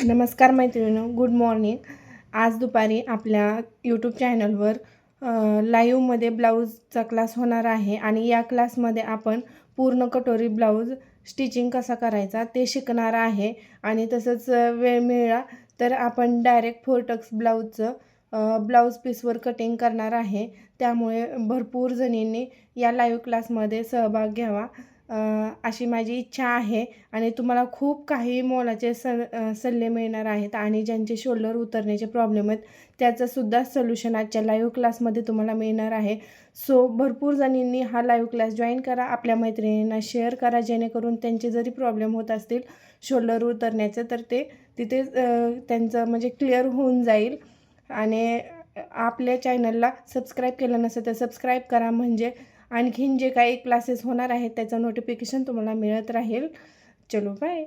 नमस्कार मैत्रिणींनो, good morning. आज दुपारी आपल्या यूट्यूब चॅनलवर लाईव्हमध्ये ब्लाऊजचा क्लास होणार आहे आणि या क्लासमध्ये आपण पूर्ण कटोरी ब्लाऊज स्टिचिंग कसा करायचा ते शिकणार आहे. आणि तसंच वेळ मिळाला तर आपण डायरेक्ट 4 टक्स ब्लाऊजचं ब्लाऊज पीसवर कटिंग करणार आहे. त्यामुळे भरपूर जणींनी या लाईव्ह क्लासमध्ये सहभाग घ्यावा अशी माझी इच्छा आहे. आणि तुम्हाला खूप काही मोलाचे सल्ले मिळणार आहेत आणि ज्यांचे शोल्डर उतरण्याचे प्रॉब्लेम आहेत त्याचंसुद्धा सोल्युशन आजच्या लाईव्ह क्लासमध्ये तुम्हाला मिळणार आहे. सो भरपूर जणींनी हा लाईव्ह क्लास जॉईन करा, आपल्या मैत्रिणींना शेअर करा, जेणेकरून त्यांचे जरी प्रॉब्लेम होत असतील शोल्डर उतरण्याचं तर ते तिथे त्यांचं म्हणजे क्लिअर होऊन जाईल. आणि आपल्या चॅनलला सबस्क्राईब केलं नसेल तर सबस्क्राईब करा, म्हणजे आणखीन जे काही क्लासेस होणार आहेत त्याचं नोटिफिकेशन तुम्हाला मिळत राहील. चलो बाय.